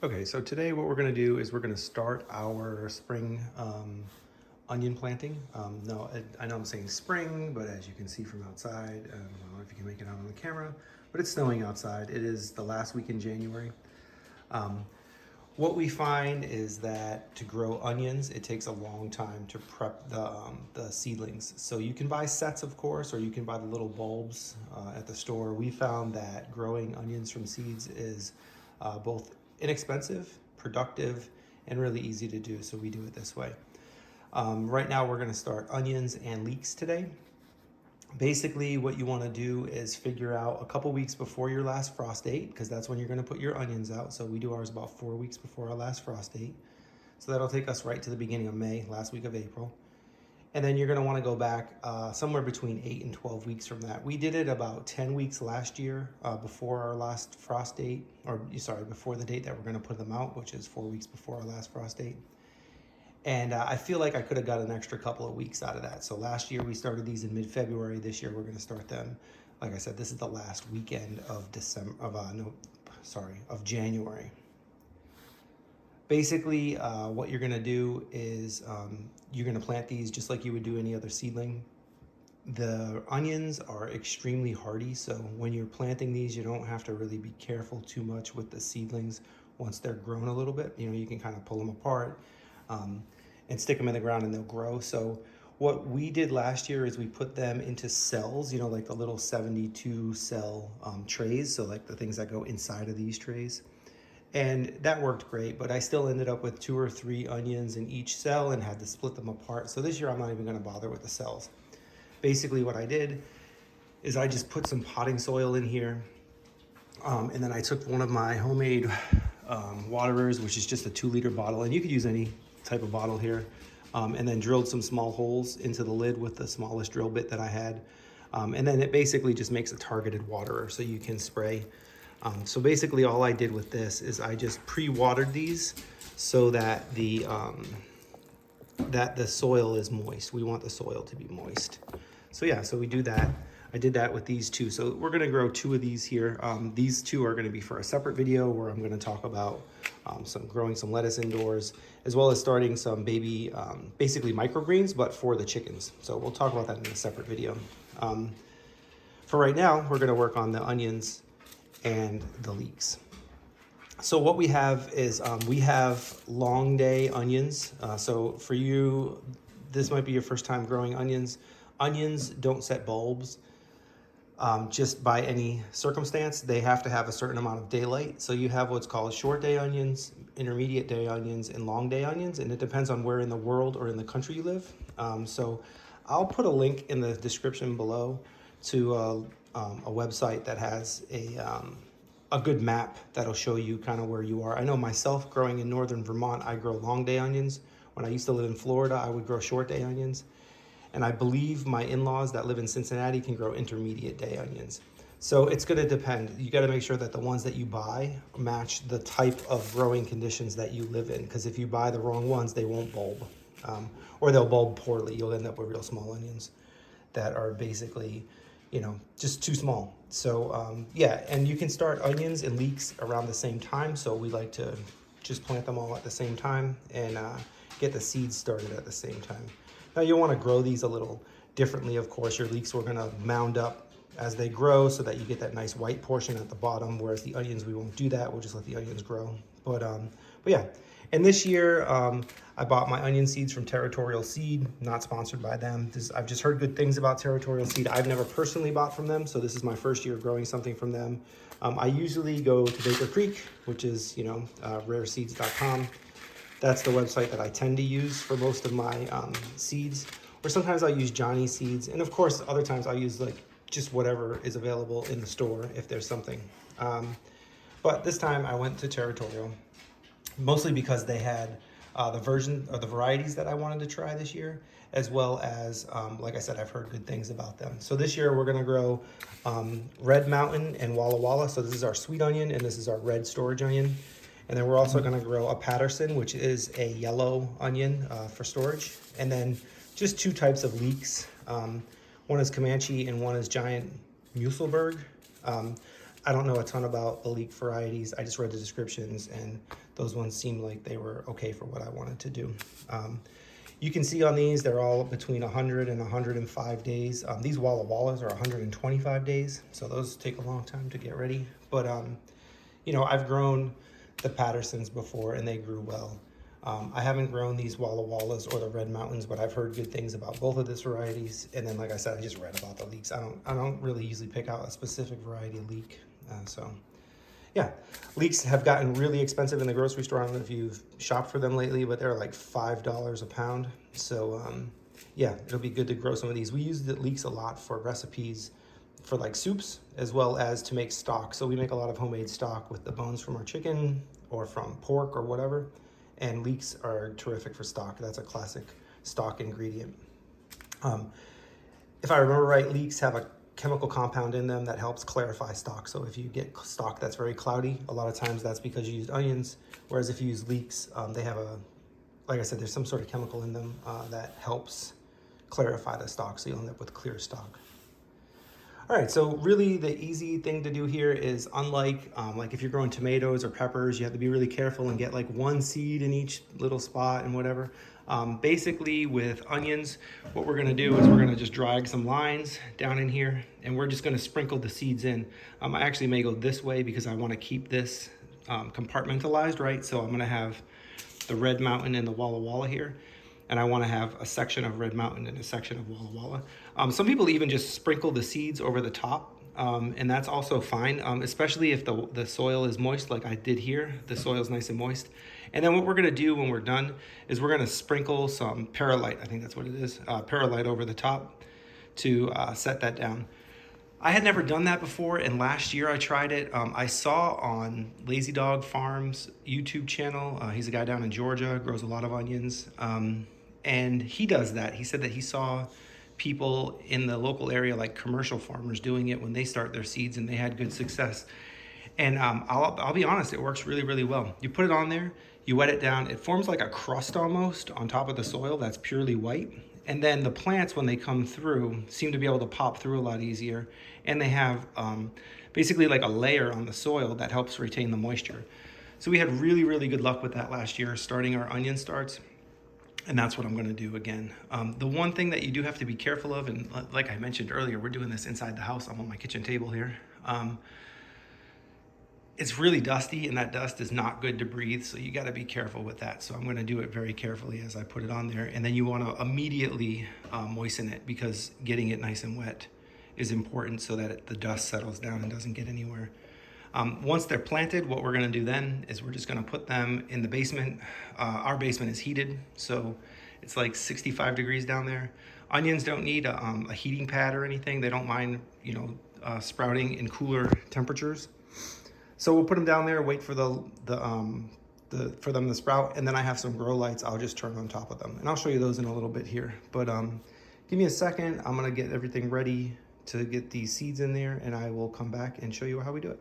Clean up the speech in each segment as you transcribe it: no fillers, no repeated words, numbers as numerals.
Okay, so today what we're going to do is we're going to start our spring onion planting. No, I know I'm saying spring, but as you can see from outside, I don't know if you can make it out on the camera, but it's snowing outside. It is the last week in January. Um, what we find is that to grow onions, it takes a long time to prep the seedlings. So you can buy sets, of course, or you can buy the little bulbs at the store. We found that growing onions from seeds is both inexpensive, productive, and really easy to do. So we do it this way. Right now we're going to start onions and leeks today. Basically, what you want to do is figure out a couple weeks before your last frost date, because that's when you're going to put your onions out. So we do ours about 4 weeks before our last frost date. So that'll take us right to the beginning of May, last week of April. And then you're going to want to go back somewhere between 8 and 12 weeks from that. We did it about 10 weeks last year before our last frost date, or sorry, before the date that we're going to put them out, which is 4 weeks before our last frost date. And I feel like I could have got an extra couple of weeks out of that. So last year we started these in mid-February. This year we're going to start them. Like I said, this is the last weekend of January. Basically, what you're going to do is you're going to plant these just like you would do any other seedling. The onions are extremely hardy, so when you're planting these, you don't have to really be careful too much with the seedlings. Once they're grown a little bit, you can kind of pull them apart and stick them in the ground and they'll grow. So what we did last year is we put them into cells, like the little 72 cell trays. So like the things that go inside of these trays. And that worked great, but I still ended up with 2 or 3 onions in each cell and had to split them apart. So this year I'm not even going to bother with the cells. Basically what I did is I just put some potting soil in here. And then I took one of my homemade waterers, which is just a 2-liter bottle, and you could use any type of bottle here, and then drilled some small holes into the lid with the smallest drill bit that I had. And then it basically just makes a targeted waterer so you can spray. So basically all I did with this is I just pre-watered these so that the soil is moist. We want the soil to be moist. So yeah, so we do that. I did that with these 2. So we're going to grow 2 of these here. These 2 are going to be for a separate video where I'm going to talk about growing some lettuce indoors, as well as starting some baby, basically microgreens, but for the chickens. So we'll talk about that in a separate video. For right now, we're going to work on the onions and the leeks. So what we have is we have long day onions. So for you, this might be your first time growing onions. Onions don't set bulbs just by any circumstance. They have to have a certain amount of daylight. So you have what's called short day onions, intermediate day onions, and long day onions. And it depends on where in the world or in the country you live. So I'll put a link in the description below to a website that has a good map that'll show you kind of where you are. I know myself, growing in northern Vermont, I grow long day onions. When I used to live in Florida, I would grow short day onions. And I believe my in-laws that live in Cincinnati can grow intermediate day onions. So it's going to depend. You got to make sure that the ones that you buy match the type of growing conditions that you live in. Because if you buy the wrong ones, they won't bulb. Or they'll bulb poorly. You'll end up with real small onions that are basically, just too small. So yeah, and you can start onions and leeks around the same time. So we like to just plant them all at the same time and get the seeds started at the same time. Now you'll want to grow these a little differently, of course. Your leeks we're going to mound up as they grow so that you get that nice white portion at the bottom, whereas the onions, we won't do that. We'll just let the onions grow. But yeah. And this year, I bought my onion seeds from Territorial Seed, not sponsored by them. I've just heard good things about Territorial Seed. I've never personally bought from them, so this is my first year growing something from them. I usually go to Baker Creek, which is, rareseeds.com. That's the website that I tend to use for most of my seeds. Or sometimes I'll use Johnny Seeds. And of course, other times I'll use just whatever is available in the store if there's something. But this time I went to Territorial, mostly because they had the varieties that I wanted to try this year, as well as, like I said, I've heard good things about them. So this year we're gonna grow Red Mountain and Walla Walla. So this is our sweet onion and this is our red storage onion. And then we're also gonna grow a Patterson, which is a yellow onion for storage. And then just 2 types of leeks. One is Comanche and one is Giant Musselburgh. I don't know a ton about the leek varieties. I just read the descriptions, and those ones seemed like they were okay for what I wanted to do. You can see on these, they're all between 100 and 105 days. These Walla Wallas are 125 days, so those take a long time to get ready. But, you know, I've grown the Pattersons before, and they grew well. I haven't grown these Walla Wallas or the Red Mountains, but I've heard good things about both of these varieties. And then, like I said, I just read about the leeks. I don't really usually pick out a specific variety of leek. So yeah, leeks have gotten really expensive in the grocery store. I don't know if you've shopped for them lately, but they're like $5 a pound. So yeah, it'll be good to grow some of these. We use the leeks a lot for recipes for like soups, as well as to make stock. So we make a lot of homemade stock with the bones from our chicken or from pork or whatever. And leeks are terrific for stock. That's a classic stock ingredient. If I remember right, leeks have a chemical compound in them that helps clarify stock. So if you get stock that's very cloudy, a lot of times that's because you used onions. Whereas if you use leeks, they have like I said, there's some sort of chemical in them that helps clarify the stock, so you'll end up with clear stock. All right, so really the easy thing to do here is, unlike like if you're growing tomatoes or peppers, you have to be really careful and get like one seed in each little spot and whatever. Basically with onions, what we're gonna do is we're gonna just drag some lines down in here, and we're just gonna sprinkle the seeds in. I actually may go this way because I wanna keep this compartmentalized, right? So I'm gonna have the Red Mountain and the Walla Walla here, and I want to have a section of Red Mountain and a section of Walla Walla. Some people even just sprinkle the seeds over the top, and that's also fine, especially if the soil is moist like I did here. The soil is nice and moist. And then what we're going to do when we're done is we're going to sprinkle some Paralite, I think that's what it is, Paralite over the top to set that down. I had never done that before, and last year I tried it. I saw on Lazy Dog Farm's YouTube channel, he's a guy down in Georgia, grows a lot of onions, and he does that. He said that he saw people in the local area, like commercial farmers, doing it when they start their seeds, and they had good success. And I'll be honest, it works really, really well. You put it on there, you wet it down, it forms like a crust almost on top of the soil that's purely white. And then the plants, when they come through, seem to be able to pop through a lot easier. And they have basically like a layer on the soil that helps retain the moisture. So we had really, really good luck with that last year, starting our onion starts. And that's what I'm gonna do again. The one thing that you do have to be careful of, and like I mentioned earlier, we're doing this inside the house. I'm on my kitchen table here. It's really dusty, and that dust is not good to breathe, so you gotta be careful with that. So I'm gonna do it very carefully as I put it on there. And then you wanna immediately moisten it, because getting it nice and wet is important so that the dust settles down and doesn't get anywhere. Once they're planted, what we're gonna do then is we're just gonna put them in the basement. Our basement is heated, so it's like 65 degrees down there. Onions don't need a heating pad or anything. They don't mind, you know, sprouting in cooler temperatures. So we'll put them down there, wait for for them to sprout, and then I have some grow lights I'll just turn on top of them. And I'll show you those in a little bit here. But give me a second, I'm gonna get everything ready to get these seeds in there, and I will come back and show you how we do it.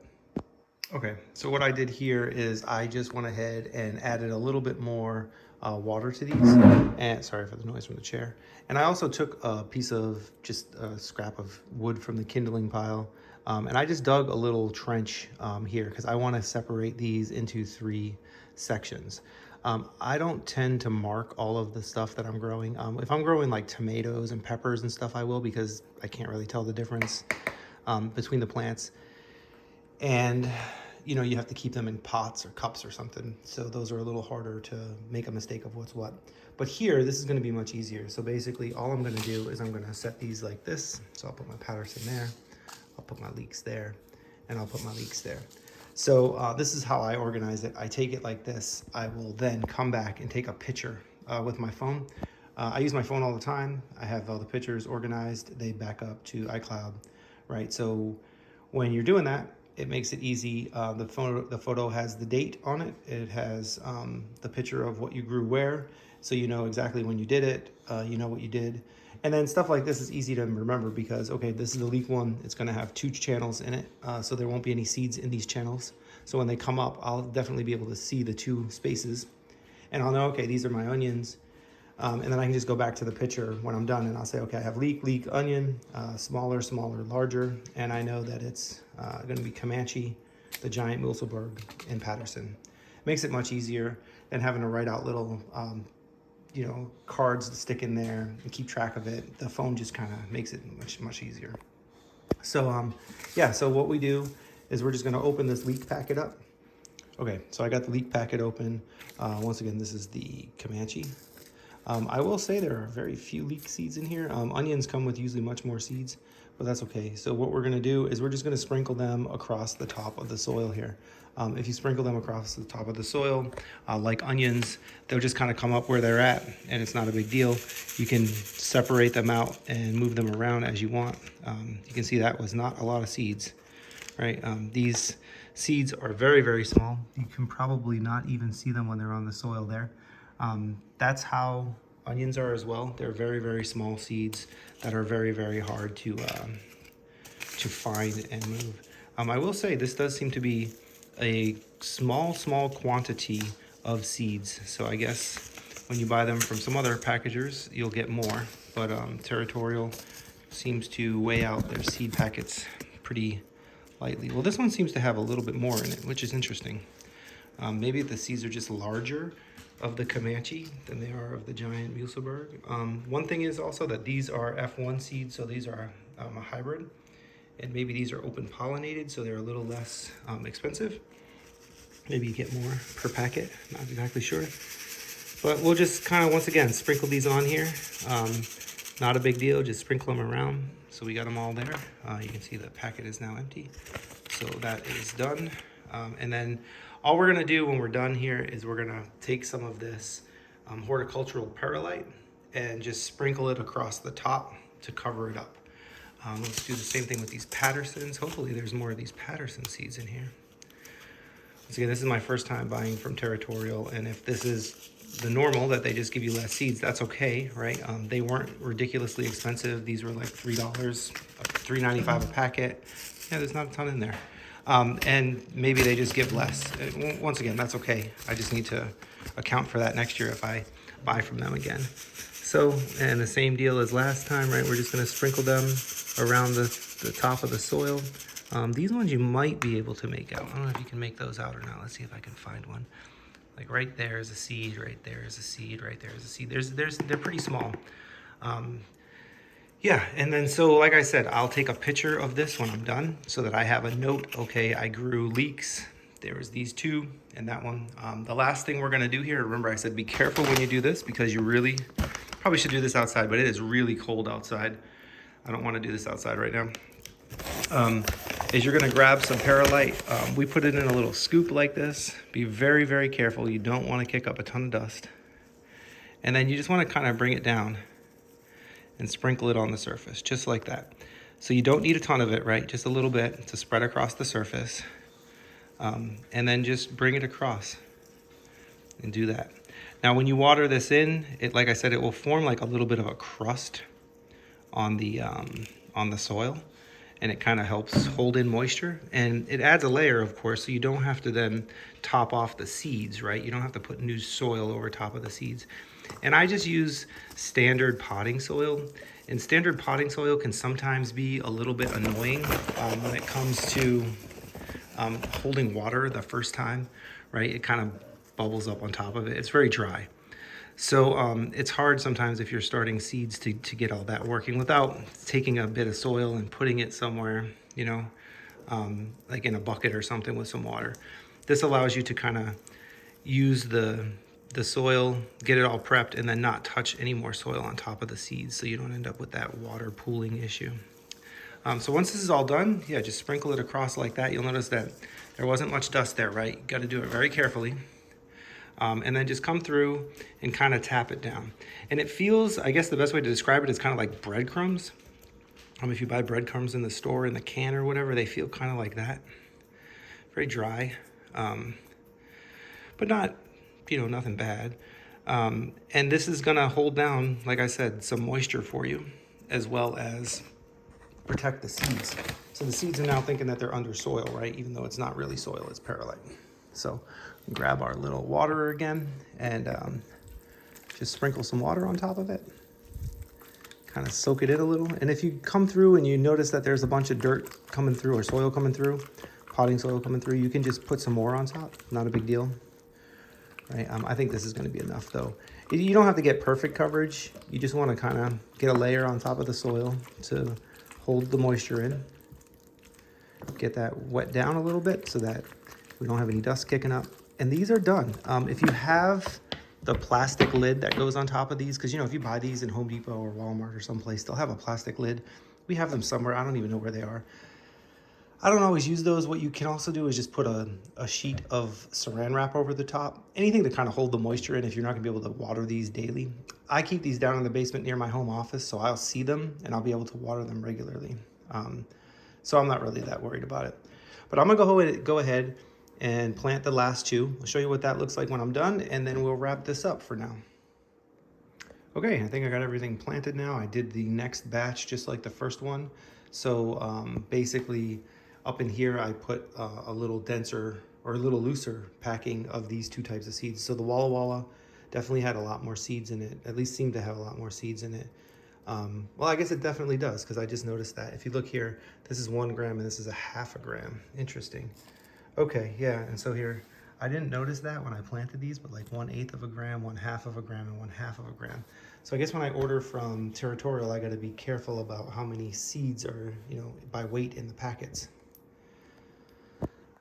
Okay, so what I did here is I just went ahead and added a little bit more water to these. And sorry for the noise from the chair. And I also took a piece of just a scrap of wood from the kindling pile. And I just dug a little trench here because I want to separate these into 3 sections. I don't tend to mark all of the stuff that I'm growing. If I'm growing like tomatoes and peppers and stuff, I will, because I can't really tell the difference between the plants. And you know, you have to keep them in pots or cups or something. So those are a little harder to make a mistake of what's what. But here, this is gonna be much easier. So basically all I'm gonna do is I'm gonna set these like this. So I'll put my Patterson there, I'll put my leeks there, and I'll put my leeks there. So this is how I organize it. I take it like this. I will then come back and take a picture with my phone. I use my phone all the time. I have all the pictures organized. They back up to iCloud, right? So when you're doing that, it makes it easy. The photo has the date on it. It has the picture of what you grew where, so you know exactly when you did it, you know what you did. And then stuff like this is easy to remember because, okay, this is the leek one. It's gonna have 2 channels in it, so there won't be any seeds in these channels. So when they come up, I'll definitely be able to see the 2 spaces. And I'll know, okay, these are my onions. And then I can just go back to the picture when I'm done and I'll say, okay, I have leek, onion, smaller, larger. And I know that it's gonna be Comanche, the giant Mulesberg, and Patterson. Makes it much easier than having to write out little cards to stick in there and keep track of it. The phone just kind of makes it much easier. So yeah, so what we do is we're just gonna open this leek packet up. Okay, so I got the leek packet open. Once again, this is the Comanche. I will say there are very few leek seeds in here. Onions come with usually much more seeds, but that's okay. So what we're gonna do is we're just gonna sprinkle them across the top of the soil here. If you sprinkle them across the top of the soil, like onions, they'll just kind of come up where they're at, and it's not a big deal. You can separate them out and move them around as you want. You can see that was not a lot of seeds, right? These seeds are very small. You can probably not even see them when they're on the soil there. That's how onions are as well. They're very small seeds that are very hard to find and move. I will say this does seem to be a small quantity of seeds. So I guess when you buy them from some other packagers, you'll get more. But Territorial seems to weigh out their seed packets pretty lightly. Well, this one seems to have a little bit more in it, which is interesting. Maybe the seeds are just larger of the Comanche than they are of the giant Mulesberg. One thing is also that these are F1 seeds, so these are a hybrid. And maybe these are open pollinated, so they're a little less expensive. Maybe you get more per packet, not exactly sure. But we'll just kind of, once again, sprinkle these on here. Not a big deal, just sprinkle them around. So we got them all there. You can see the packet is now empty. So that is done. And then all we're gonna do when we're done here is we're gonna take some of this horticultural perlite and just sprinkle it across the top to cover it up. Let's do the same thing with these Pattersons. Hopefully there's more of these Patterson seeds in here. Once again, this is my first time buying from Territorial, and if this is the normal, that they just give you less seeds, that's okay, right? They weren't ridiculously expensive. These were like $3, $3.95 a packet. Yeah, there's not a ton in there. And maybe they just give less. Once again, that's okay. I just need to account for that next year if I buy from them again. So, and the same deal as last time, right? We're just gonna sprinkle them around the top of the soil. These ones you might be able to make out. I don't know if you can make those out or not. Let's see if I can find one. Like right there is a seed, right there is a seed, right there is a seed. They're pretty small. Yeah, and then so like I said, I'll take a picture of this when I'm done so that I have a note. Okay, I grew leeks. There was these two and that one. The last thing we're gonna do here, remember I said be careful when you do this because you really probably should do this outside, but it is really cold outside. I don't wanna do this outside right now. Is you're gonna grab some Paralite. We put it in a little scoop like this. Be very careful. You don't wanna kick up a ton of dust. And then you just wanna kind of bring it down and sprinkle it on the surface, just like that. So you don't need a ton of it, right? Just a little bit to spread across the surface. And then just bring it across and do that. Now, when you water this in, like I said, it will form like a little bit of a crust on the soil, and it kind of helps hold in moisture. And it adds a layer, of course, so you don't have to then top off the seeds, right? You don't have to put new soil over top of the seeds. And I just use standard potting soil. And standard potting soil can sometimes be a little bit annoying when it comes to holding water the first time, right? It kind of bubbles up on top of it. It's very dry. So it's hard sometimes if you're starting seeds to get all that working without taking a bit of soil and putting it somewhere, you know, like in a bucket or something with some water. This allows you to kind of use the soil, get it all prepped, and then not touch any more soil on top of the seeds so you don't end up with that water pooling issue. So once this is all done, yeah, just sprinkle it across like that. You'll notice that there wasn't much dust there, right? You got to do it very carefully. And then just come through and kind of tap it down. And it feels, I guess the best way to describe it is kind of like breadcrumbs. If you buy breadcrumbs in the store in the can or whatever, they feel kind of like that. Very dry, but not, you know, nothing bad. And this is gonna hold down, like I said, some moisture for you, as well as protect the seeds. So the seeds are now thinking that they're under soil, right? Even though it's not really soil, it's perlite. So grab our little waterer again and Just sprinkle some water on top of it. Kind of soak it in a little. And if you come through and you notice that there's a bunch of dirt coming through or soil coming through, potting soil coming through, you can just put some more on top. Not a big deal. Right? I think this is going to be enough though. You don't have to get perfect coverage. You just want to kind of get a layer on top of the soil to hold the moisture in. Get that wet down a little bit so that we don't have any dust kicking up. And these are done. If you have the plastic lid that goes on top of these, because you know, if you buy these in Home Depot or Walmart or someplace, they'll have a plastic lid. We have them somewhere. I don't even know where they are. I don't always use those. What you can also do is just put a sheet of saran wrap over the top. Anything to kind of hold the moisture in if you're not gonna be able to water these daily. I keep these down in the basement near my home office, so I'll see them and I'll be able to water them regularly. So I'm not really that worried about it. But I'm gonna go ahead and plant the last two. I'll show you what that looks like when I'm done, and then we'll wrap this up for now. Okay, I think I got everything planted now. I did the next batch just like the first one. So basically, up in here, I put a little denser or a little looser packing of these two types of seeds. So the Walla Walla definitely had a lot more seeds in it, at least seemed to have a lot more seeds in it. Well, I guess it definitely does, because I just noticed that. If you look here, this is 1 gram and this is a 1/2 gram. Interesting. Okay, yeah, and so here, I didn't notice that when I planted these, but like 1/8 of a gram, 1/2 of a gram, and 1/2 of a gram. So I guess when I order from Territorial, I gotta be careful about how many seeds are, you know, by weight in the packets.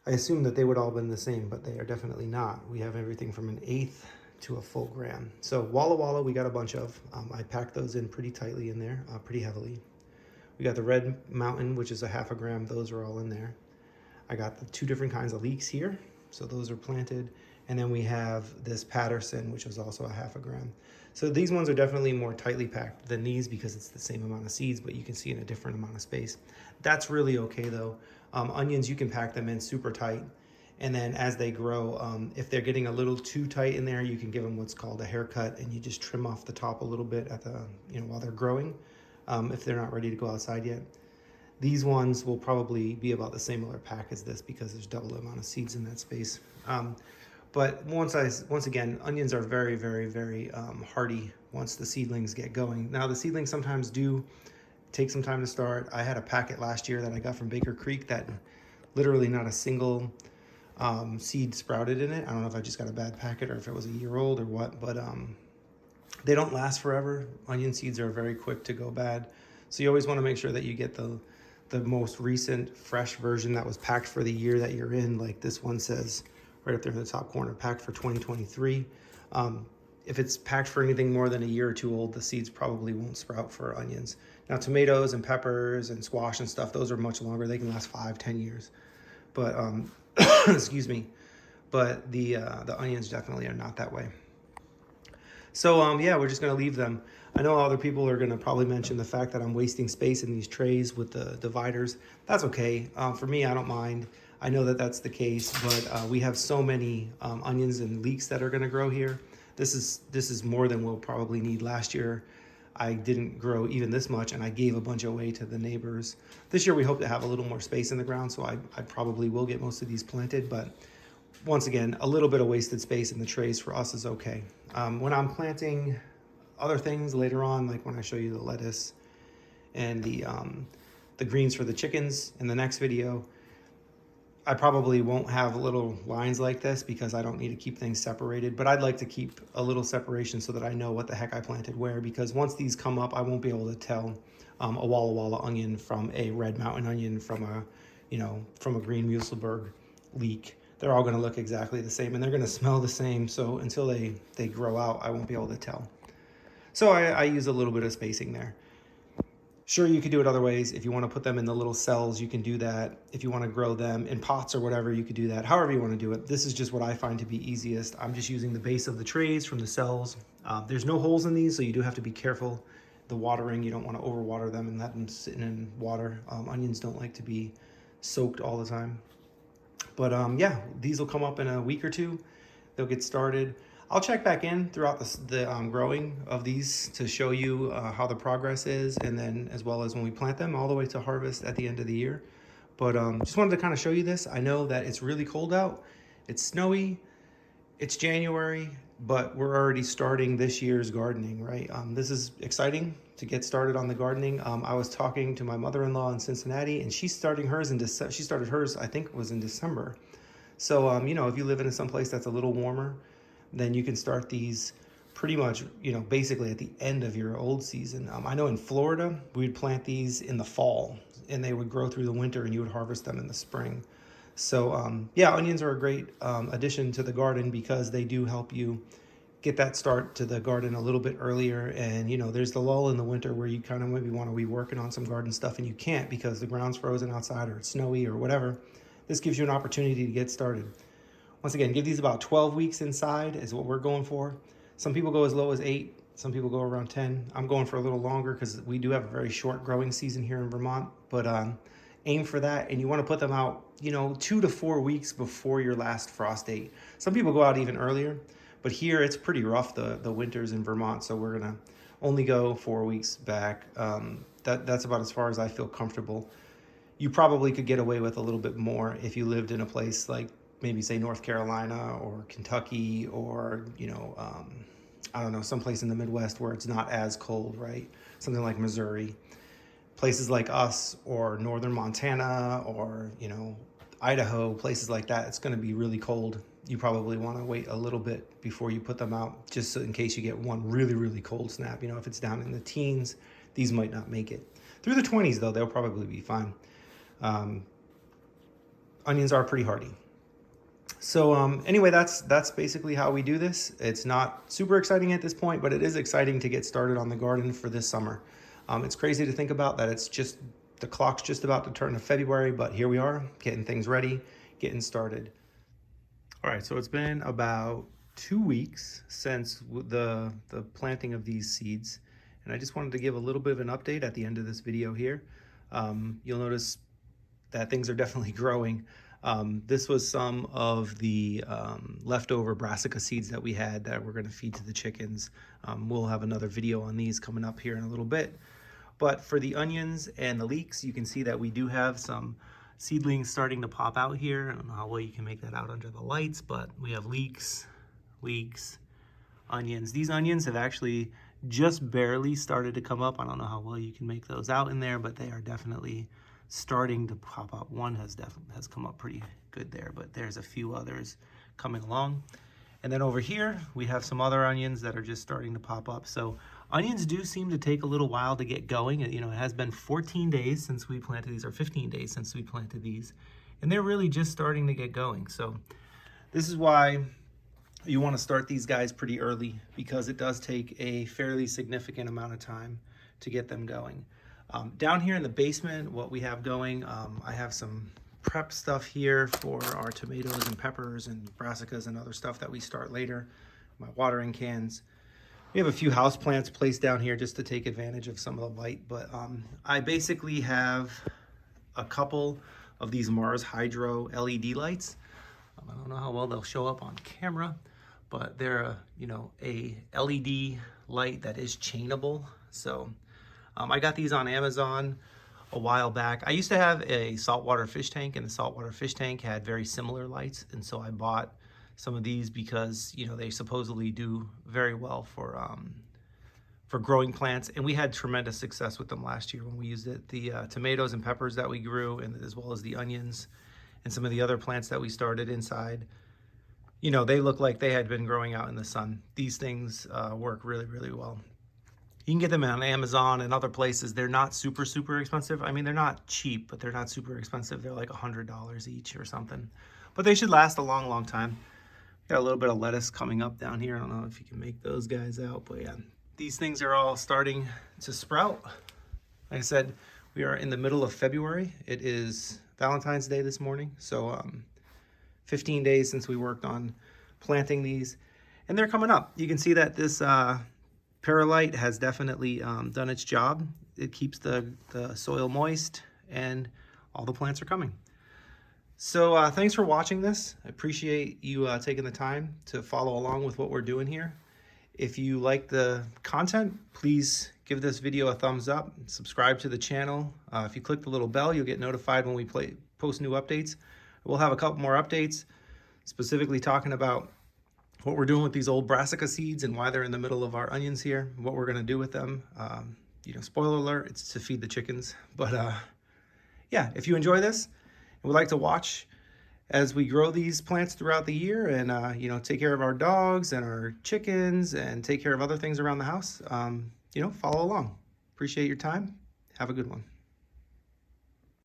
I assume that they would all been the same, but they are definitely not. We have everything from 1/8 to a full gram. So Walla Walla, we got a bunch of. I packed those in pretty tightly in there, pretty heavily. We got the Red Mountain, which is a 1/2 gram. Those are all in there. I got the 2 different kinds of leeks here. So those are planted. And then we have this Patterson, which is also a 1/2 gram. So these ones are definitely more tightly packed than these because it's the same amount of seeds, but you can see in a different amount of space. That's really okay though. Onions, you can pack them in super tight. And then as they grow, if they're getting a little too tight in there, you can give them what's called a haircut, and you just trim off the top a little bit at the, you know, while they're growing, if they're not ready to go outside yet. These ones will probably be about the similar pack as this because there's double the amount of seeds in that space. But once again, onions are very, very, very hardy once the seedlings get going. Now the seedlings sometimes do take some time to start. I had a packet last year that I got from Baker Creek that literally not a single seed sprouted in it. I don't know if I just got a bad packet or if it was a year old or what, but they don't last forever. Onion seeds are very quick to go bad. So you always want to make sure that you get the most recent fresh version that was packed for the year that you're in. Like this one says right up there in the top corner, packed for 2023. If it's packed for anything more than a year or 2 old, the seeds probably won't sprout for onions. Now tomatoes and peppers and squash and stuff, those are much longer. They can last 5-10 years. But excuse me, but the onions definitely are not that way. So yeah, we're just gonna leave them. I know other people are gonna probably mention the fact that I'm wasting space in these trays with the dividers. That's okay. For me, I don't mind. I know that that's the case, but we have so many onions and leeks that are gonna grow here. This is more than we'll probably need. Last year, I didn't grow even this much, and I gave a bunch away to the neighbors. This year, we hope to have a little more space in the ground, so I probably will get most of these planted, but once again, a little bit of wasted space in the trays for us is okay. When I'm planting other things later on, like when I show you the lettuce and the greens for the chickens in the next video, I probably won't have little lines like this because I don't need to keep things separated, but I'd like to keep a little separation so that I know what the heck I planted where, because once these come up, I won't be able to tell a Walla Walla onion from a Red Mountain onion from a green Muselberg leek. They're all gonna look exactly the same and they're gonna smell the same. So until they grow out, I won't be able to tell. So I use a little bit of spacing there. Sure, you could do it other ways. If you want to put them in the little cells, you can do that. If you want to grow them in pots or whatever, you could do that. However you want to do it. This is just what I find to be easiest. I'm just using the base of the trays from the cells. There's no holes in these, so you do have to be careful. The watering, you don't want to overwater them and let them sit in water. Onions don't like to be soaked all the time. But yeah, these will come up in a week or 2. They'll get started. I'll check back in throughout the growing of these to show you how the progress is, and then as well as when we plant them all the way to harvest at the end of the year. But just wanted to kind of show you this. I know that it's really cold out. It's snowy. It's January, but we're already starting this year's gardening, right? This is exciting to get started on the gardening. I was talking to my mother-in-law in Cincinnati, and she's starting hers in December. She started hers, I think, was in December. So, you know, if you live in some place that's a little warmer, then you can start these pretty much, you know, basically at the end of your old season. I know in Florida, we'd plant these in the fall, and they would grow through the winter, and you would harvest them in the spring. So, yeah, onions are a great addition to the garden because they do help you get that start to the garden a little bit earlier. And, you know, there's the lull in the winter where you kind of maybe want to be working on some garden stuff and you can't because the ground's frozen outside or it's snowy or whatever. This gives you an opportunity to get started. Once again, give these about 12 weeks inside is what we're going for. Some people go as low as 8. Some people go around 10. I'm going for a little longer because we do have a very short growing season here in Vermont. But aim for that, and you want to put them out, you know, 2 to 4 weeks before your last frost date. Some people go out even earlier, but here it's pretty rough, the winters in Vermont, so we're going to only go 4 weeks back. That's about as far as I feel comfortable. You probably could get away with a little bit more if you lived in a place like maybe say North Carolina or Kentucky or, you know, I don't know, someplace in the Midwest where it's not as cold, right? Something like Missouri. Places like us or northern Montana or, you know, Idaho, places like that, it's going to be really cold. You probably want to wait a little bit before you put them out, just so in case you get one really, really cold snap. You know, if it's down in the teens, these might not make it. Through the 20s, though, they'll probably be fine. Onions are pretty hardy. So anyway, that's basically how we do this. It's not super exciting at this point, but it is exciting to get started on the garden for this summer. It's crazy to think about that it's just, the clock's just about to turn to February, but here we are, getting things ready, getting started. All right, so it's been about 2 weeks since the planting of these seeds, and I just wanted to give a little bit of an update at the end of this video here. You'll notice that things are definitely growing. This was some of the leftover brassica seeds that we had that we're going to feed to the chickens. We'll have another video on these coming up here in a little bit. But for the onions and the leeks, you can see that we do have some seedlings starting to pop out here. I don't know how well you can make that out under the lights, but we have leeks, onions. These onions have actually just barely started to come up. I don't know how well you can make those out in there, but they are definitely starting to pop up. One has come up pretty good there, but there's a few others coming along. And then over here, we have some other onions that are just starting to pop up. So onions do seem to take a little while to get going. You know, it has been 14 days since we planted these, or 15 days since we planted these, and they're really just starting to get going. So this is why you want to start these guys pretty early, because it does take a fairly significant amount of time to get them going. Down here in the basement, what we have going, I have some prep stuff here for our tomatoes and peppers and brassicas and other stuff that we start later. My watering cans. We have a few house plants placed down here just to take advantage of some of the light, but I basically have a couple of these Mars Hydro LED lights. I don't know how well they'll show up on camera, but they're a LED light that is chainable. So I got these on Amazon a while back. I used to have a saltwater fish tank, and the saltwater fish tank had very similar lights, and so I bought some of these because they supposedly do very well for growing plants, and we had tremendous success with them last year when we used it. The tomatoes and peppers that we grew, and as well as the onions and some of the other plants that we started inside, they look like they had been growing out in the sun. These things work really, really well. You can get them on Amazon and other places. They're not super, super expensive. I mean, they're not cheap, but they're not super expensive. They're like $100 each or something. But they should last a long, long time. Got a little bit of lettuce coming up down here. I don't know if you can make those guys out, but yeah. These things are all starting to sprout. Like I said, we are in the middle of February. It is Valentine's Day this morning. So 15 days since we worked on planting these. And they're coming up. You can see that this Paralite has definitely done its job. It keeps the soil moist, and all the plants are coming. So thanks for watching this. I appreciate you taking the time to follow along with what we're doing here. If you like the content, please give this video a thumbs up, subscribe to the channel. If you click the little bell, you'll get notified when we post new updates. We'll have a couple more updates, specifically talking about what we're doing with these old brassica seeds and why they're in the middle of our onions here, what we're gonna do with them. You know, spoiler alert, it's to feed the chickens. But yeah, if you enjoy this and would like to watch as we grow these plants throughout the year and you know, take care of our dogs and our chickens and take care of other things around the house, you know, follow along. Appreciate your time. Have a good one.